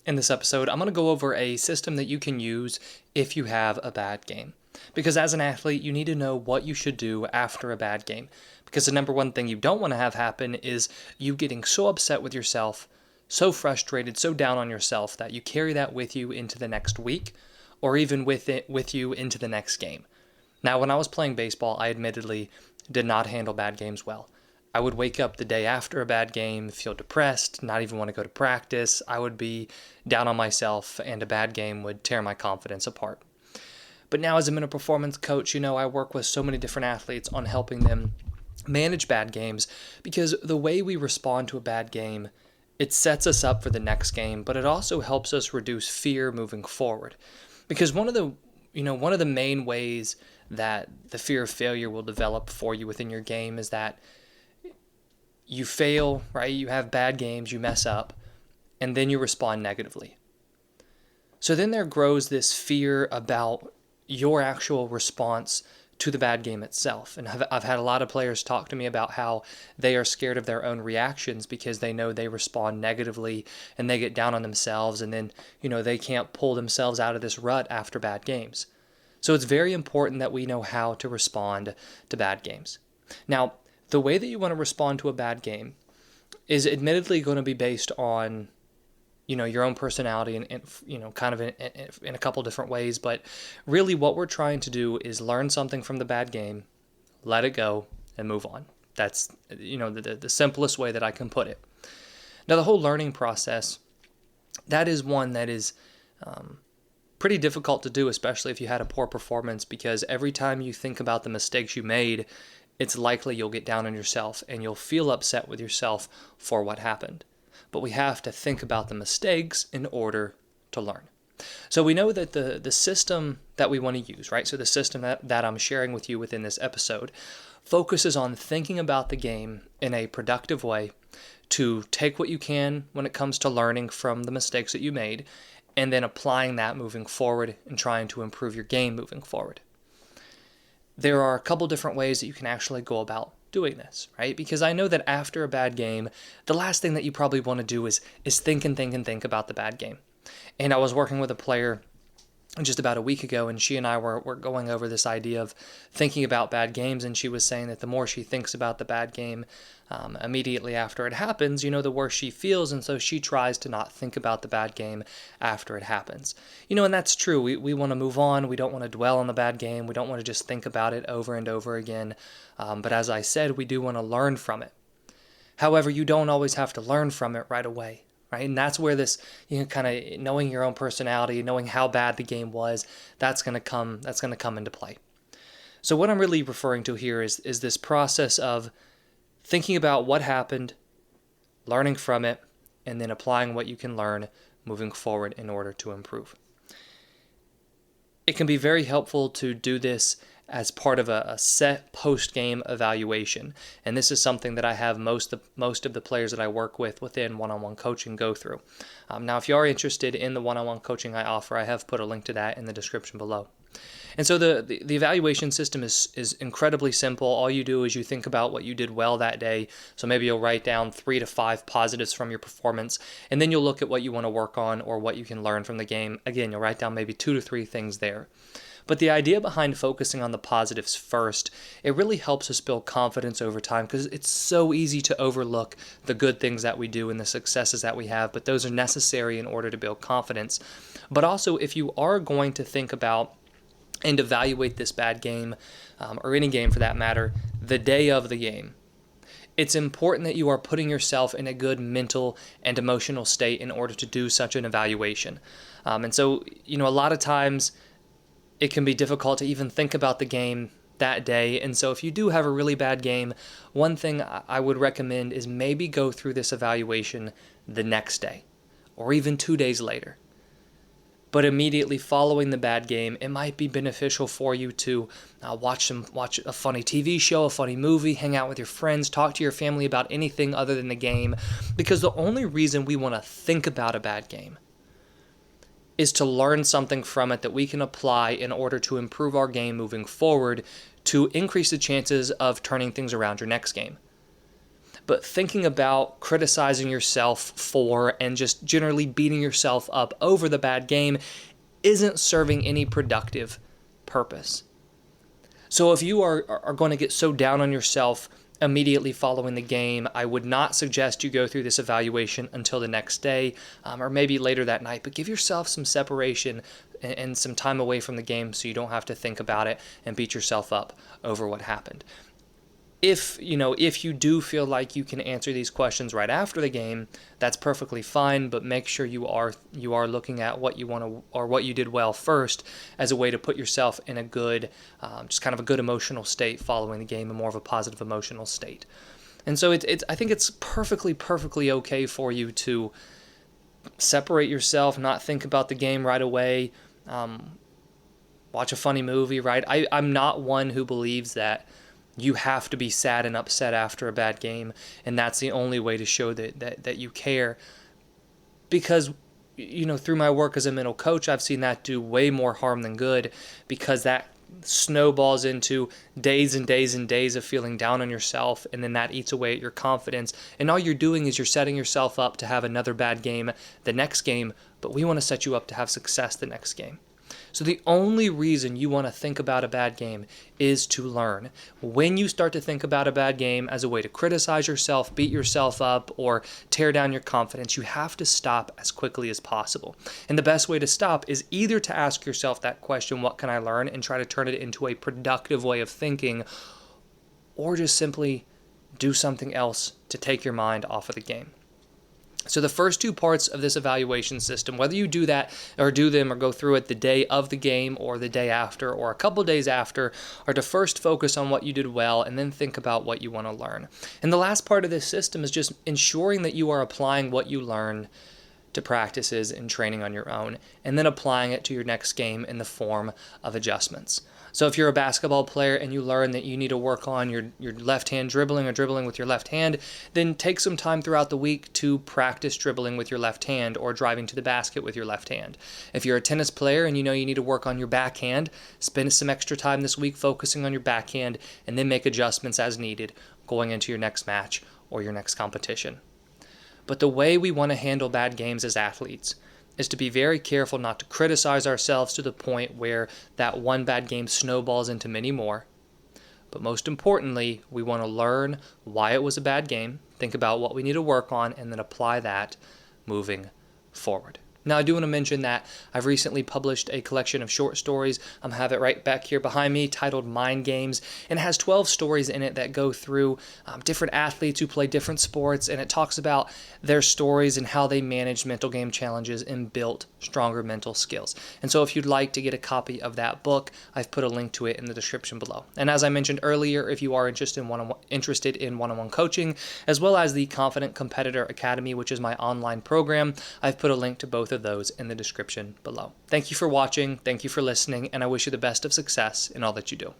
In this episode, I'm going to go over a system that you can use if you have a bad game. Because as an athlete, you need to know what you should do after a bad game. Because the number one thing you don't want to have happen is you getting so upset with yourself, so frustrated, so down on yourself that you carry that with you into the next week, or even with you into the next game. Now, when I was playing baseball, I admittedly did not handle bad games well. I would wake up the day after a bad game, feel depressed, not even want to go to practice. I would be down on myself, and a bad game would tear my confidence apart. But now as I'm a performance coach, I work with so many different athletes on helping them manage bad games, because the way we respond to a bad game, it sets us up for the next game, but it also helps us reduce fear moving forward. Because one of the main ways that the fear of failure will develop for you within your game is that you fail, right? You have bad games, you mess up, and then you respond negatively. So then there grows this fear about your actual response to the bad game itself. And I've had a lot of players talk to me about how they are scared of their own reactions because they know they respond negatively and they get down on themselves, and then, they can't pull themselves out of this rut after bad games. So it's very important that we know how to respond to bad games. Now, the way that you want to respond to a bad game is admittedly going to be based on, your own personality and kind of in a couple different ways. But really what we're trying to do is learn something from the bad game, let it go, and move on. That's, the simplest way that I can put it. Now, the whole learning process, that is one that is pretty difficult to do, especially if you had a poor performance, because every time you think about the mistakes you made, it's likely you'll get down on yourself and you'll feel upset with yourself for what happened. But we have to think about the mistakes in order to learn. So we know that the system that we want to use, right? So the system that I'm sharing with you within this episode focuses on thinking about the game in a productive way to take what you can when it comes to learning from the mistakes that you made, and then applying that moving forward and trying to improve your game moving forward. There are a couple different ways that you can actually go about doing this, right? Because I know that after a bad game, the last thing that you probably want to do is think about the bad game. And I was working with a player just about a week ago, and she and I were going over this idea of thinking about bad games, and she was saying that the more she thinks about the bad game immediately after it happens, the worse she feels, and so she tries to not think about the bad game after it happens. And that's true. We want to move on. We don't want to dwell on the bad game. We don't want to just think about it over and over again. But as I said, we do want to learn from it. However, you don't always have to learn from it right away. Right? And that's where this, kind of knowing your own personality, knowing how bad the game was, that's going to come into play. So what I'm really referring to here is this process of thinking about what happened, learning from it, and then applying what you can learn moving forward in order to improve. It can be very helpful to do this as part of a set post-game evaluation. And this is something that I have most of the players that I work with within one-on-one coaching go through. Now, if you are interested in the one-on-one coaching I offer, I have put a link to that in the description below. And so the evaluation system is incredibly simple. All you do is you think about what you did well that day. So maybe you'll write down 3 to 5 positives from your performance, and then you'll look at what you want to work on or what you can learn from the game. Again, you'll write down maybe 2 to 3 things there. But the idea behind focusing on the positives first, it really helps us build confidence over time, because it's so easy to overlook the good things that we do and the successes that we have, but those are necessary in order to build confidence. But also, if you are going to think about and evaluate this bad game, or any game for that matter, the day of the game, it's important that you are putting yourself in a good mental and emotional state in order to do such an evaluation. And so, a lot of times it can be difficult to even think about the game that day. And so if you do have a really bad game, one thing I would recommend is maybe go through this evaluation the next day or even 2 days later. But immediately following the bad game, it might be beneficial for you to watch a funny TV show, a funny movie, hang out with your friends, talk to your family about anything other than the game. Because the only reason we want to think about a bad game is to learn something from it that we can apply in order to improve our game moving forward, to increase the chances of turning things around your next game. but thinking about criticizing yourself for and just generally beating yourself up over the bad game isn't serving any productive purpose. So if you are going to get so down on yourself immediately following the game, I would not suggest you go through this evaluation until the next day, or maybe later that night, but give yourself some separation and some time away from the game so you don't have to think about it and beat yourself up over what happened. If you do feel like you can answer these questions right after the game, that's perfectly fine, but make sure you are looking at what you want to, or what you did well first, as a way to put yourself in a good, just kind of a good emotional state following the game, and more of a positive emotional state. And so I think it's perfectly okay for you to separate yourself, not think about the game right away, watch a funny movie, right? I'm not one who believes that you have to be sad and upset after a bad game, and that's the only way to show that you care. Because, through my work as a mental coach, I've seen that do way more harm than good, because that snowballs into days and days and days of feeling down on yourself, and then that eats away at your confidence. And all you're doing is you're setting yourself up to have another bad game the next game, but we want to set you up to have success the next game. So the only reason you want to think about a bad game is to learn. When you start to think about a bad game as a way to criticize yourself, beat yourself up, or tear down your confidence, you have to stop as quickly as possible. And the best way to stop is either to ask yourself that question, what can I learn, and try to turn it into a productive way of thinking, or just simply do something else to take your mind off of the game. So the first two parts of this evaluation system, whether you do that or do them or go through it the day of the game or the day after or a couple days after, are to first focus on what you did well and then think about what you want to learn. And the last part of this system is just ensuring that you are applying what you learn to practices and training on your own, and then applying it to your next game in the form of adjustments. So if you're a basketball player and you learn that you need to work on your left hand dribbling or dribbling with your left hand, then take some time throughout the week to practice dribbling with your left hand or driving to the basket with your left hand. If you're a tennis player and you know you need to work on your backhand, spend some extra time this week focusing on your backhand, and then make adjustments as needed going into your next match or your next competition. But the way we want to handle bad games as athletes is to be very careful not to criticize ourselves to the point where that one bad game snowballs into many more. But most importantly, we want to learn why it was a bad game, think about what we need to work on, and then apply that moving forward. Now, I do want to mention that I've recently published a collection of short stories. I have it right back here behind me, titled Mind Games, and it has 12 stories in it that go through different athletes who play different sports, and it talks about their stories and how they managed mental game challenges and built stronger mental skills. And so if you'd like to get a copy of that book, I've put a link to it in the description below. And as I mentioned earlier, if you are interested in one-on-one coaching, as well as the Confident Competitor Academy, which is my online program, I've put a link to both of those in the description below. Thank you for watching, thank you for listening, and I wish you the best of success in all that you do.